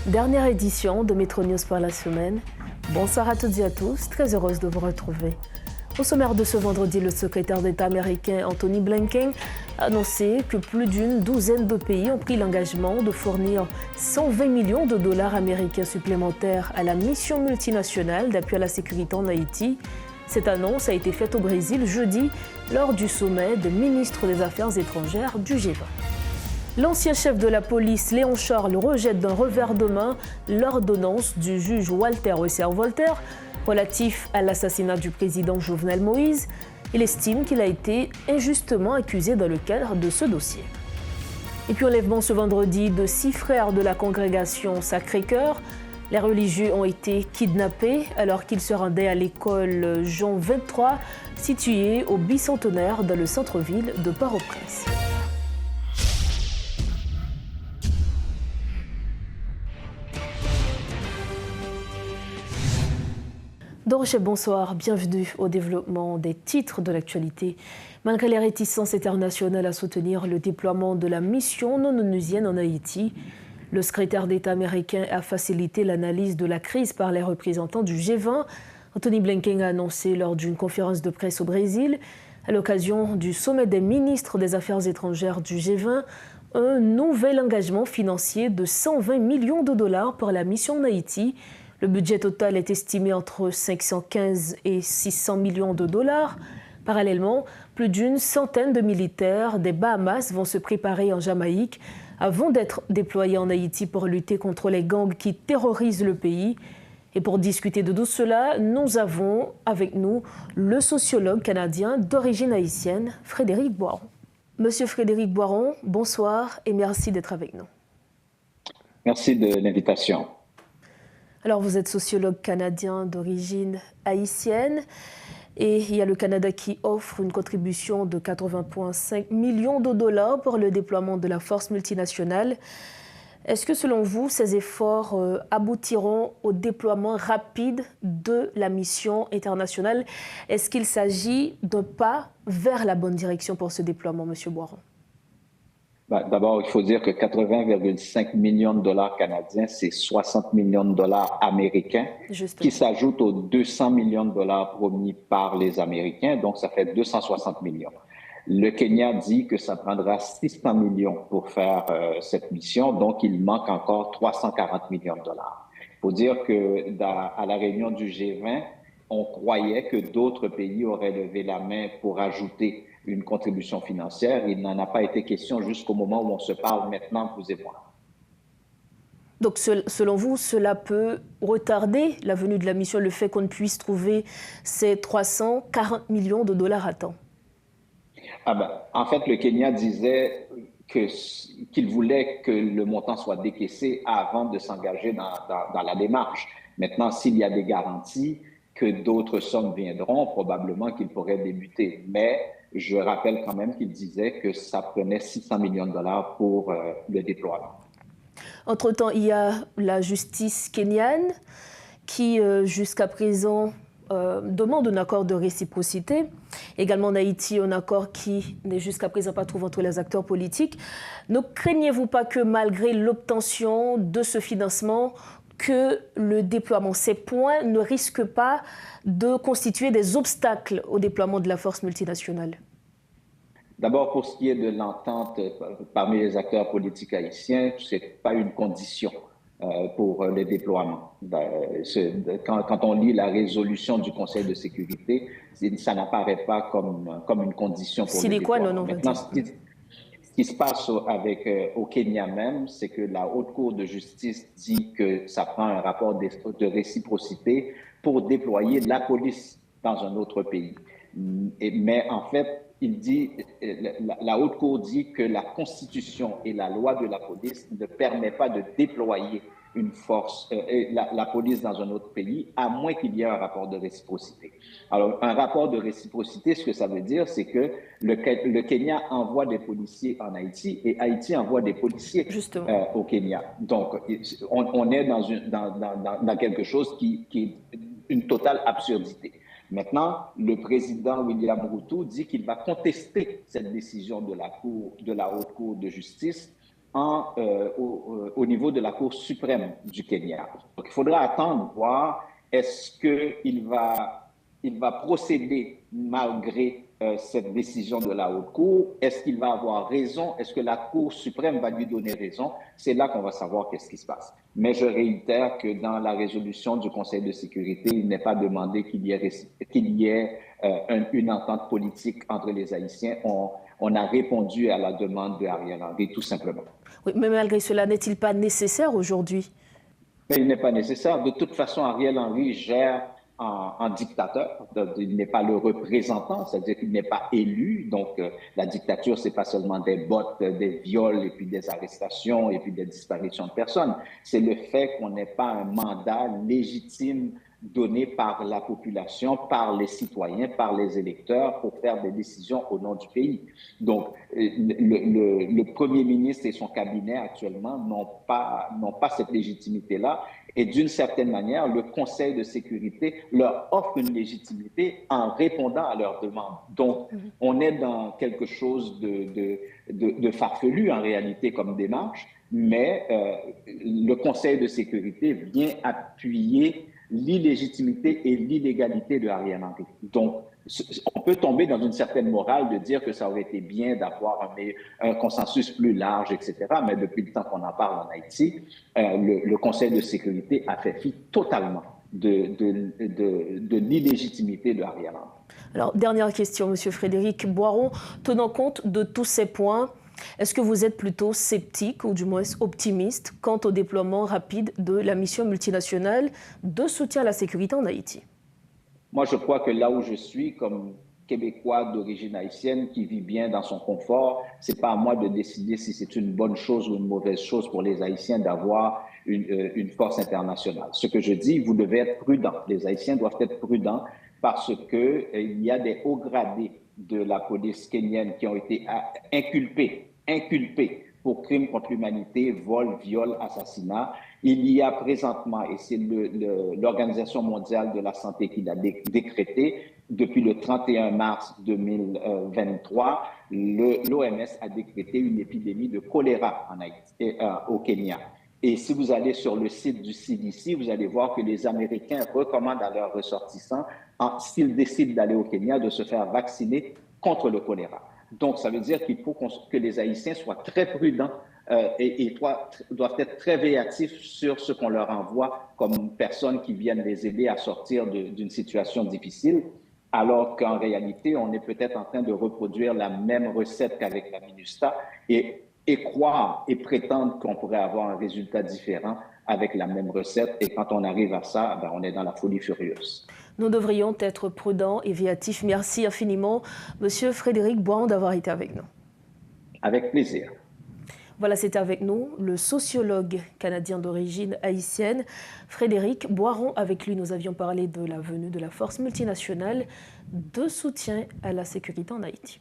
Dernière édition de Metro News pour la semaine. Bonsoir à toutes et à tous, très heureuse de vous retrouver. Au sommaire de ce vendredi, le secrétaire d'État américain Antony Blinken a annoncé que plus d'une douzaine de pays ont pris l'engagement de fournir 120 millions de dollars américains supplémentaires à la mission multinationale d'appui à la sécurité en Haïti. Cette annonce a été faite au Brésil jeudi lors du sommet des ministres des Affaires étrangères du G20. L'ancien chef de la police, Léon Charles, rejette d'un revers de main l'ordonnance du juge Walter Wessert-Voltaire relatif à l'assassinat du président Jovenel Moïse. Il estime qu'il a été injustement accusé dans le cadre de ce dossier. Et puis enlèvement ce vendredi de 6 frères de la congrégation Sacré-Cœur. Les religieux ont été kidnappés alors qu'ils se rendaient à l'école Jean 23, située au bicentenaire dans le centre-ville de Port-au-Prince. Dorochep, bonsoir, bienvenue au développement des titres de l'actualité. Malgré les réticences internationales à soutenir le déploiement de la mission non onusienne en Haïti, le secrétaire d'État américain a facilité l'analyse de la crise par les représentants du G20. Antony Blinken a annoncé lors d'une conférence de presse au Brésil, à l'occasion du sommet des ministres des Affaires étrangères du G20, un nouvel engagement financier de 120 millions de dollars pour la mission en Haïti. Le budget total est estimé entre 515 et 600 millions de dollars. Parallèlement, plus d'une centaine de militaires des Bahamas vont se préparer en Jamaïque avant d'être déployés en Haïti pour lutter contre les gangs qui terrorisent le pays. Et pour discuter de tout cela, nous avons avec nous le sociologue canadien d'origine haïtienne, Frédéric Boiron. Monsieur Frédéric Boiron, bonsoir et merci d'être avec nous. Merci de l'invitation. Alors, vous êtes sociologue canadien d'origine haïtienne et il y a le Canada qui offre une contribution de 80,5 millions de dollars pour le déploiement de la force multinationale. Est-ce que, selon vous, ces efforts aboutiront au déploiement rapide de la mission internationale? Est-ce qu'il s'agit d'un pas vers la bonne direction pour ce déploiement, M. Boiron? D'abord, il faut dire que 80,5 millions de dollars canadiens, c'est 60 millions de dollars américains qui s'ajoutent aux 200 millions de dollars promis par les Américains. Donc, ça fait 260 millions. Le Kenya dit que ça prendra 600 millions pour faire cette mission. Donc, il manque encore 340 millions de dollars. Il faut dire qu'à la réunion du G20, on croyait que d'autres pays auraient levé la main pour ajouter une contribution financière. Il n'en a pas été question jusqu'au moment où on se parle maintenant, vous et moi. Donc, selon vous, cela peut retarder la venue de la mission, le fait qu'on ne puisse trouver ces 340 millions de dollars à temps? En fait, le Kenya disait qu'il voulait que le montant soit décaissé avant de s'engager dans la démarche. Maintenant, s'il y a des garanties que d'autres sommes viendront, probablement qu'il pourrait débuter. Mais je rappelle quand même qu'il disait que ça prenait 600 millions de dollars pour le déploiement. Entre-temps, il y a la justice kenyane qui, jusqu'à présent, demande un accord de réciprocité. Également en Haïti, un accord qui n'est jusqu'à présent pas trouvé entre les acteurs politiques. Ne craignez-vous pas que malgré l'obtention de ce financement, que le déploiement, ces points ne risquent pas de constituer des obstacles au déploiement de la force multinationale? D'abord, pour ce qui est de l'entente parmi les acteurs politiques haïtiens, ce n'est pas une condition pour le déploiement. Quand on lit la résolution du Conseil de sécurité, ça n'apparaît pas comme une condition pour le déploiement. Non, maintenant, ce qui se passe au Kenya même, c'est que la Haute Cour de justice dit que ça prend un rapport de réciprocité pour déployer la police dans un autre pays. Mais en fait, la Haute Cour dit que la Constitution et la loi de la police ne permettent pas de déployer une force, la police dans un autre pays, à moins qu'il y ait un rapport de réciprocité. Alors, un rapport de réciprocité, ce que ça veut dire, c'est que le Kenya envoie des policiers en Haïti et Haïti envoie des policiers au Kenya. Donc, on est dans quelque chose qui est une totale absurdité. Maintenant, le président William Ruto dit qu'il va contester cette décision de la Haute Cour de justice au niveau de la Cour suprême du Kenya. Donc, il faudra attendre, voir est-ce qu'il va procéder malgré cette décision de la Haute Cour. Est-ce qu'il va avoir raison? Est-ce que la Cour suprême va lui donner raison? C'est là qu'on va savoir qu'est-ce qui se passe. Mais je réitère que dans la résolution du Conseil de sécurité, il n'est pas demandé qu'il y ait une entente politique entre les Haïtiens. On a répondu à la demande de Ariel Henry, tout simplement. Oui, mais malgré cela, n'est-il pas nécessaire aujourd'hui? Mais il n'est pas nécessaire. De toute façon, Ariel Henry gère en dictateur. Il n'est pas le représentant, c'est-à-dire qu'il n'est pas élu. Donc, la dictature, c'est pas seulement des bottes, des viols et puis des arrestations et puis des disparitions de personnes. C'est le fait qu'on n'ait pas un mandat légitime donné par la population, par les citoyens, par les électeurs pour faire des décisions au nom du pays. Donc, le Premier ministre et son cabinet actuellement n'ont pas cette légitimité-là. Et d'une certaine manière, le Conseil de sécurité leur offre une légitimité en répondant à leurs demandes. Donc, on est dans quelque chose de farfelu en réalité comme démarche, mais le Conseil de sécurité vient appuyer l'illégitimité et l'illégalité de Ariel Henry. Donc, on peut tomber dans une certaine morale de dire que ça aurait été bien d'avoir un consensus plus large, etc. Mais depuis le temps qu'on en parle en Haïti, le Conseil de sécurité a fait fi totalement de l'illégitimité de Ariel Henry. Alors, dernière question, M. Frédéric Boiron. Tenant compte de tous ces points, est-ce que vous êtes plutôt sceptique ou du moins optimiste quant au déploiement rapide de la mission multinationale de soutien à la sécurité en Haïti? Moi, je crois que là où je suis, comme Québécois d'origine haïtienne qui vit bien dans son confort, c'est pas à moi de décider si c'est une bonne chose ou une mauvaise chose pour les Haïtiens d'avoir une force internationale. Ce que je dis, vous devez être prudents. Les Haïtiens doivent être prudents parce qu'il y a des hauts gradés de la police kenyenne qui ont été inculpés pour crimes contre l'humanité, vol, viol, assassinat. Il y a présentement, et c'est l'Organisation mondiale de la santé qui l'a décrété, depuis le 31 mars 2023, l'OMS a décrété une épidémie de choléra en Haïti, au Kenya. Et si vous allez sur le site du CDC, vous allez voir que les Américains recommandent à leurs ressortissants, s'ils décident d'aller au Kenya, de se faire vacciner contre le choléra. Donc, ça veut dire qu'il faut que les Haïtiens soient très prudents et doivent être très réactifs sur ce qu'on leur envoie comme personnes qui viennent les aider à sortir d'une situation difficile, alors qu'en réalité, on est peut-être en train de reproduire la même recette qu'avec la MINUSTAH et croire et prétendre qu'on pourrait avoir un résultat différent avec la même recette. Et quand on arrive à ça, on est dans la folie furieuse. Nous devrions être prudents et réactifs. Merci infiniment, Monsieur Frédéric Boiron, d'avoir été avec nous. Avec plaisir. Voilà, c'était avec nous le sociologue canadien d'origine haïtienne, Frédéric Boiron. Avec lui, nous avions parlé de la venue de la force multinationale de soutien à la sécurité en Haïti.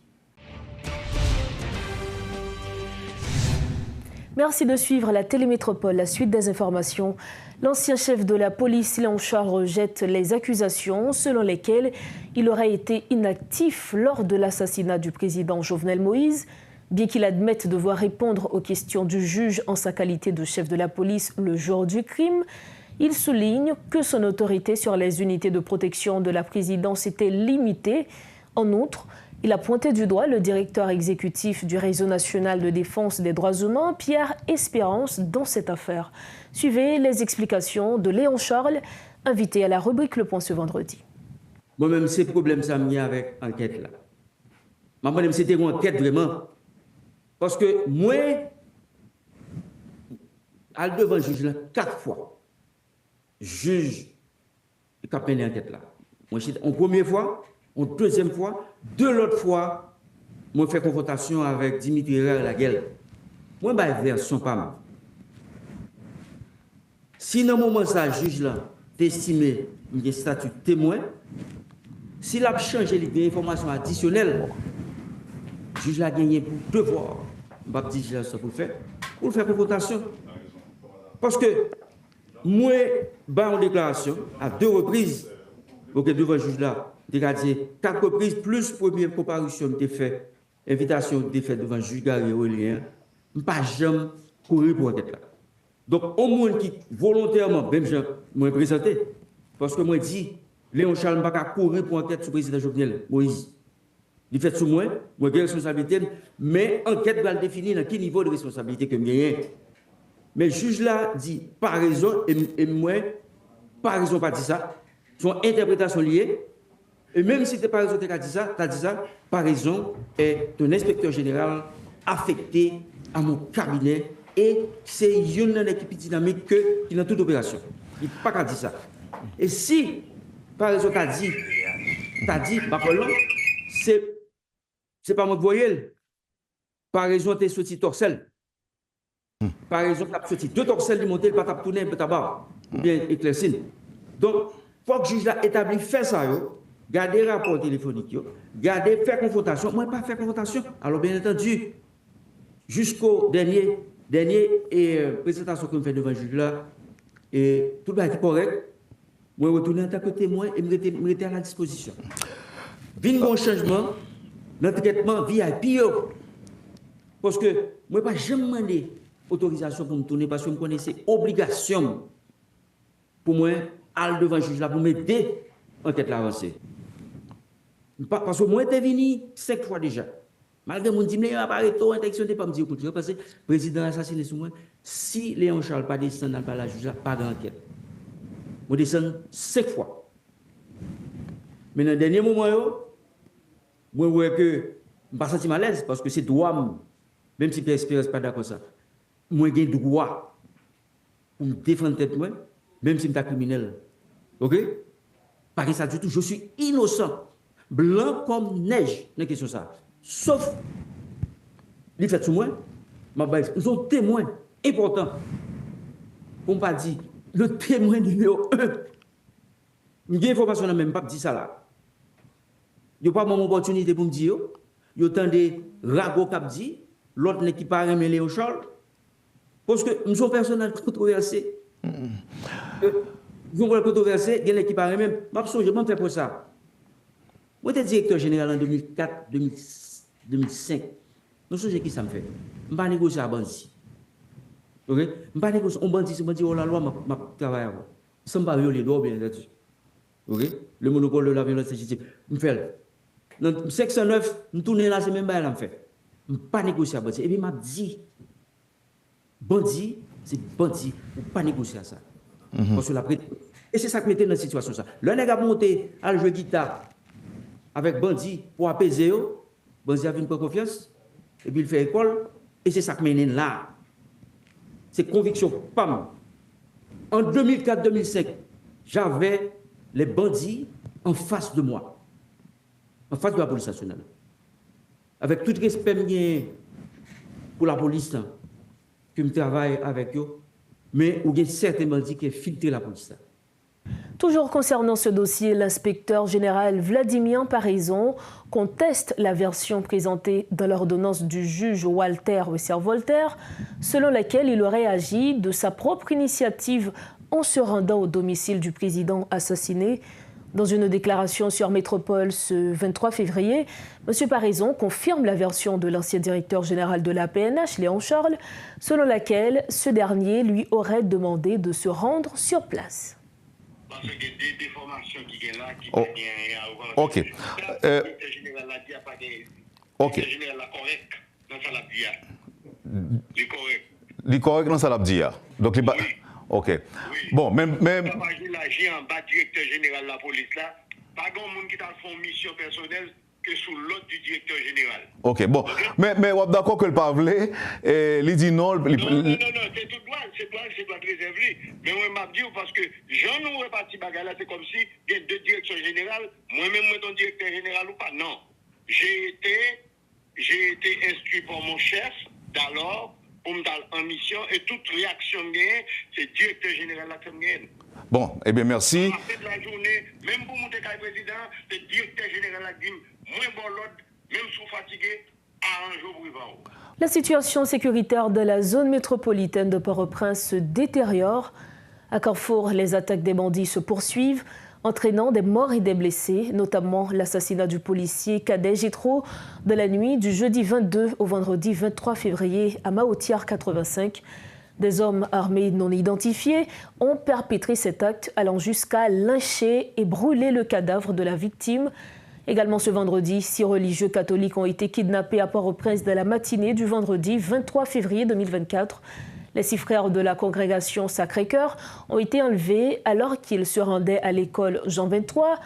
Merci de suivre la Télémétropole. La suite des informations. L'ancien chef de la police, Léon Charles, rejette les accusations selon lesquelles il aurait été inactif lors de l'assassinat du président Jovenel Moïse. Bien qu'il admette devoir répondre aux questions du juge en sa qualité de chef de la police le jour du crime, il souligne que son autorité sur les unités de protection de la présidence était limitée. En outre, il a pointé du doigt le directeur exécutif du Réseau national de défense des droits humains, Pierre Espérance, dans cette affaire. Suivez les explications de Léon Charles, invité à la rubrique Le Point ce vendredi. Moi-même, ces problèmes, ça me avec l'enquête là. Moi-même, c'était une enquête vraiment. Parce que moi, à devant le juge là, 4 fois, juge qui a mené l'enquête là. Moi, en première fois, en deuxième fois, de l'autre fois, moi, fait confrontation avec Dimitri Laguel. Moi, je vais version pas mal. Si dans le moment ça, le juge là, estimé le statut témoin, s'il a changé les informations additionnelles, le juge a gagné pour devoir, je ne dis pas ça pour le faire confrontation. Parce que moi, en déclaration, à 2 reprises, pour que devant le juge là, dit 4 reprises, plus première comparution de fait, invitation de fait devant le juge Gary Aurélien, je ne pas jamais courir pour enquête là. Donc, au moins qui volontairement, même je me présenté, parce que moi dis, Léon Charles n'a pas courir pour enquête sur le président Jovenel Moïse. Il fait sur moi j'ai responsabilité, mais enquête doit définir dans quel niveau de responsabilité que j'ai. Mais le juge là dit par raison, et moi, par raison, pas dit ça, son interprétation liée, et même si tu par raison, tu as dit ça, par raison, est un inspecteur général affecté à mon cabinet, et c'est une équipe dynamique qui est dans toute opération. Il n'a pas dit ça. Et si, par raison, tu as dit, c'est pas moi qui voyais. Par raison, tu es sorti torsel. Par raison, tu as sorti 2 torsels du monté, pas tourner un peu tabac, ou bien éclaircine. Donc, il faut que le juge l'a établi, fait ça, garder rapport téléphonique, garder, faire confrontation. Moi, pas faire confrontation. Alors, bien entendu, jusqu'au dernier présentation que je fais devant le juge là, et tout va être correct. Moi, je retourne en tant que témoin et me rester à la disposition. Vin bon changement, notre traitement VIP. Parce que moi, je n'ai pas jamais demandé autorisation pour me tourner parce que je connaissais obligation pour moi aller devant le juge là pour m'aider enquête avancée. Parce que moi, j'étais venu 5 fois déjà. Malgré mon dit, mais Barreto, interdiction de pas me dire, écoute, parce que le président assassiné sur moi, si Léon Charles pas descend dans la juge là, pas d'enquête. Je descends 5 fois. Mais dans le dernier moment, je vois que je ne me pas senti mal à l'aise parce que c'est droit, même si Pierre Espérance n'est pas d'accord ça. Moi, j'ai droit pour me défendre tête moi, même si je suis criminel. OK? Pas ça du tout. Je suis innocent. Blanc comme neige, dans la question ça. Sauf, les faits sur moi, ils sont témoins importants. On ne pas dire, le témoin numéro 1. Il y a des informations dans même pas dit ça là. Il n'y a pas mon opportunité pour me dire. Il y a autant de ragots qui dit, l'autre n'est qui pas aimé Léon Charles. Parce que nous sommes personnels controversés. Nous sommes controversés, il y a l'équipe pas aimé. Je m'en fais pour ça. Moi, j'étais directeur général en 2004, 2005. Nous sommes qui ça me fait. Je ne vais pas négocier à Bandi. Ok? Je ne vais pas négocier. On bandit, c'est bandit, oh la loi, ma travail. Sans ne pas violer droits, bien entendu. Ok? Le monopole de la violence légitime. Je fais. Dans 509, nous tournons là, c'est même pas là, fait. Je ne vais pas négocier à Bandi. Et puis, je dit, bandit, c'est bandit. Je ne vais pas négocier à ça. Parce que et c'est ça qui mettait dans la situation. Ça. Le nègre a monté à jouer guitare avec bandit pour apaiser. Bandit a une confiance. Et puis il fait école. Et c'est ça qui mène là. C'est conviction. Pam. En 2004-2005, j'avais les bandits en face de moi. En face de la police nationale. Avec tout respect pour la police, que je travaille avec eux. Mais il y a certains bandits qui ont filtré la police. Toujours concernant ce dossier, l'inspecteur général Vladimir Paraison conteste la version présentée dans l'ordonnance du juge Walter Wesser-Voltaire, selon laquelle il aurait agi de sa propre initiative en se rendant au domicile du président assassiné. Dans une déclaration sur Métropole ce 23 février, M. Paraison confirme la version de l'ancien directeur général de la PNH, Léon Charles, selon laquelle ce dernier lui aurait demandé de se rendre sur place. Parce qu'il y a des formations qui sont là, qui OK. Le général l'a dit, pas de. OK. Le général l'a correct dans sa labdia. Il est correct. Il est correct dans sa labdia. Donc, oui. OK. Oui. Bon, même. L'agir en bas directeur général de la police là, pas grand monde qui t'a fait une mission personnelle que sous l'autre du directeur général. OK, bon. Okay? Mais on est d'accord que le Pavlé, il dit non. Non, c'est tout droit, c'est droit de réserver. Mais moi, je dis parce que j'en ai reparti bagarre là, c'est comme si il y a 2 directeurs généraux, moi-même, moi, ton directeur général ou pas. Non. J'ai été instruit par mon chef d'alors pour me donner en mission et toute réaction gagne, c'est le directeur général là qui me gagne. Bon, eh bien, merci. À la fin de la journée, même pour monter le président, c'est le directeur général qui dit moins bon l'autre, même si fatigué, arrange pour y. La situation sécuritaire de la zone métropolitaine de Port-au-Prince se détériore. À Carrefour, les attaques des bandits se poursuivent. entraînant des morts et des blessés, notamment l'assassinat du policier Cadet Gétro de la nuit du jeudi 22 au vendredi 23 février à Maotiar 85. Des hommes armés non identifiés ont perpétré cet acte allant jusqu'à lyncher et brûler le cadavre de la victime. Également ce vendredi, 6 religieux catholiques ont été kidnappés à Port-au-Prince dans la matinée du vendredi 23 février 2024. Les 6 frères de la congrégation Sacré-Cœur ont été enlevés alors qu'ils se rendaient à l'école Jean 23,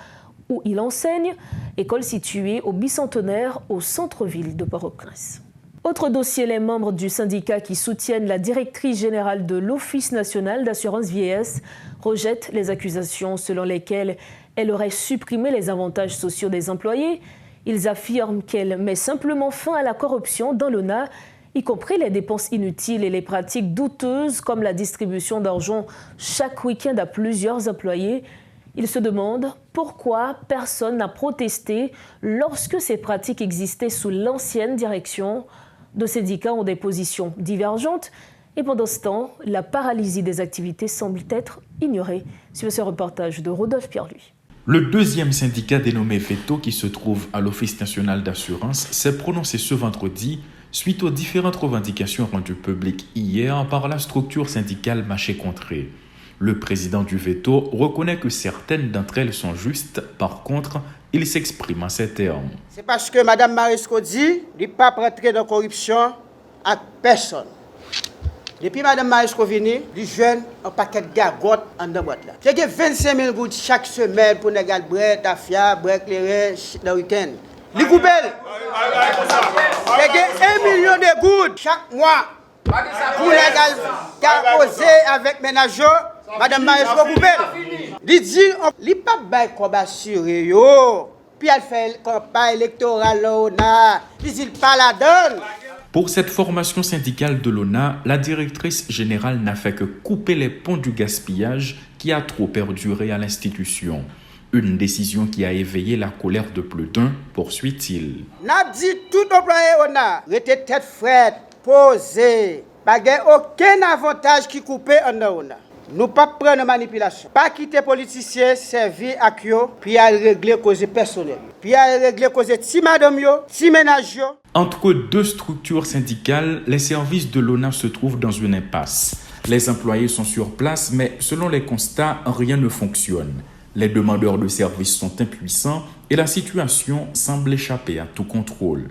où ils enseignent, école située au bicentenaire au centre-ville de Port-au-Prince. Autre dossier, les membres du syndicat qui soutiennent la directrice générale de l'Office national d'assurance vieillesse rejettent les accusations selon lesquelles elle aurait supprimé les avantages sociaux des employés. Ils affirment qu'elle met simplement fin à la corruption dans l'ONA, y compris les dépenses inutiles et les pratiques douteuses comme la distribution d'argent chaque week-end à plusieurs employés. Ils se demandent pourquoi personne n'a protesté lorsque ces pratiques existaient sous l'ancienne direction. Deux syndicats ont des positions divergentes et pendant ce temps, la paralysie des activités semble être ignorée. Suivez ce reportage de Rodolphe Pierre-Louis. Le deuxième syndicat dénommé VETO, qui se trouve à l'Office national d'assurance, s'est prononcé ce vendredi suite aux différentes revendications rendues publiques hier par la structure syndicale Maché-Contré. Le président du VETO reconnaît que certaines d'entre elles sont justes, par contre, il s'exprime en ces termes. C'est parce que Mme Marisco dit qu'il ne pas rentrer dans la corruption à personne. Depuis Mme Marisco venu, il jeune un paquet de gagottes en deux boîtes. C'est que 25 000 gouttes chaque semaine pour les gars de bread, tafia, bread, clairé, le week-end. Les coupelles. C'est que 1 million de gouttes chaque mois pour les gars causés avec ménageurs. Madame Marisco coupelle. Il dit, il n'est pas bien comme assuré, puis elle fait campagne électorale, il dit pas la donne. Pour cette formation syndicale de l'ONA, la directrice générale n'a fait que couper les ponts du gaspillage qui a trop perduré à l'institution. Une décision qui a éveillé la colère de plus d'un, poursuit-il. N'a dit tout employé ONA, restez tête frette, posé, pas aucun avantage qui coupe en ONA. Nous pas prendre manipulation, pas quitter politiciens servir à Kyo, puis à régler cause personnelle, puis à régler cause ti madame yo, ti ménage yo. Entre deux structures syndicales, les services de l'ONA se trouvent dans une impasse. Les employés sont sur place, mais selon les constats, rien ne fonctionne. Les demandeurs de services sont impuissants et la situation semble échapper à tout contrôle.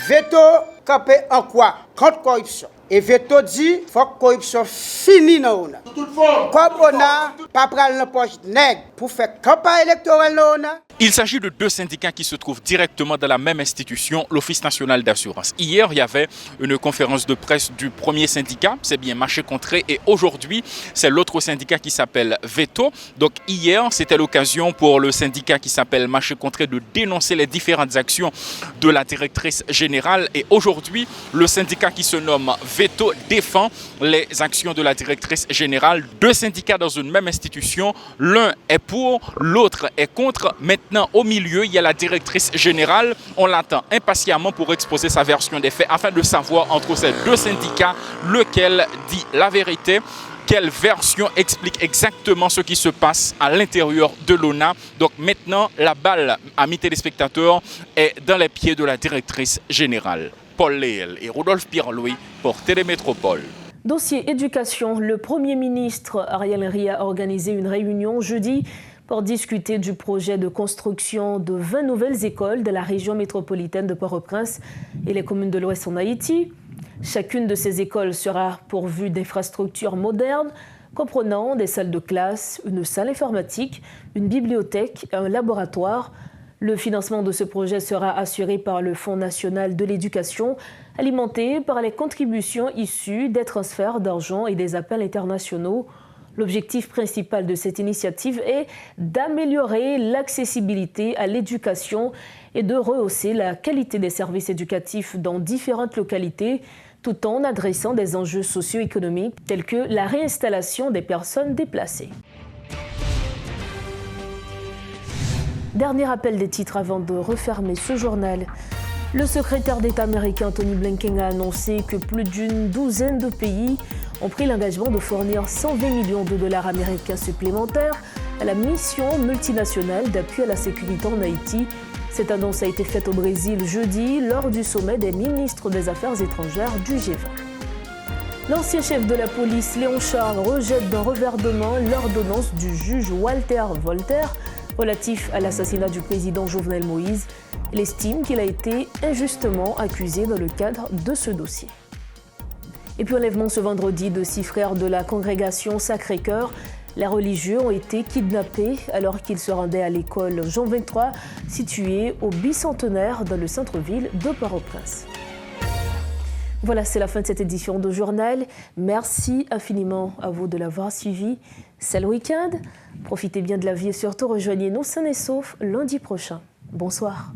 Veto campé en quoi? Contre corruption. Et Veto dit faut que corruption finisse dans l'ONA. Comme on a pas prendre la poche nègre pour faire campagne électorale dans l'ONA. Il s'agit de deux syndicats qui se trouvent directement dans la même institution, l'Office national d'assurance. Hier, il y avait une conférence de presse du premier syndicat, c'est bien Maché-Contré, et aujourd'hui, c'est l'autre syndicat qui s'appelle VETO. Donc hier, c'était l'occasion pour le syndicat qui s'appelle Maché-Contré de dénoncer les différentes actions de la directrice générale. Et aujourd'hui, le syndicat qui se nomme VETO défend les actions de la directrice générale. Deux syndicats dans une même institution, l'un est pour, l'autre est contre. Maintenant, au milieu, il y a la directrice générale. On l'attend impatiemment pour exposer sa version des faits afin de savoir entre ces deux syndicats lequel dit la vérité. Quelle version explique exactement ce qui se passe à l'intérieur de l'ONA. Donc maintenant, la balle, amis téléspectateurs, est dans les pieds de la directrice générale. Paul Léel et Rodolphe Pierre-Louis pour Télémétropole. Dossier éducation, le Premier ministre Ariel Henry a organisé une réunion jeudi pour discuter du projet de construction de 20 nouvelles écoles de la région métropolitaine de Port-au-Prince et les communes de l'Ouest en Haïti. Chacune de ces écoles sera pourvue d'infrastructures modernes, comprenant des salles de classe, une salle informatique, une bibliothèque et un laboratoire. Le financement de ce projet sera assuré par le Fonds national de l'éducation, alimenté par les contributions issues des transferts d'argent et des appels internationaux. L'objectif principal de cette initiative est d'améliorer l'accessibilité à l'éducation et de rehausser la qualité des services éducatifs dans différentes localités, tout en adressant des enjeux socio-économiques tels que la réinstallation des personnes déplacées. Dernier rappel des titres avant de refermer ce journal. Le secrétaire d'État américain Antony Blinken a annoncé que plus d'une douzaine de pays ont pris l'engagement de fournir 120 millions de dollars américains supplémentaires à la mission multinationale d'appui à la sécurité en Haïti. Cette annonce a été faite au Brésil jeudi lors du sommet des ministres des Affaires étrangères du G20. L'ancien chef de la police, Léon Charles, rejette d'un revers de main l'ordonnance du juge Walter Voltaire relatif à l'assassinat du président Jovenel Moïse. Il estime qu'il a été injustement accusé dans le cadre de ce dossier. Et puis enlèvement ce vendredi de 6 frères de la congrégation Sacré-Cœur. Les religieux ont été kidnappés alors qu'ils se rendaient à l'école Jean 23, située au bicentenaire dans le centre-ville de Port-au-Prince. Voilà, c'est la fin de cette édition de Journal. Merci infiniment à vous de l'avoir suivi. C'est le week-end. Profitez bien de la vie et surtout rejoignez-nous sains et saufs lundi prochain. Bonsoir.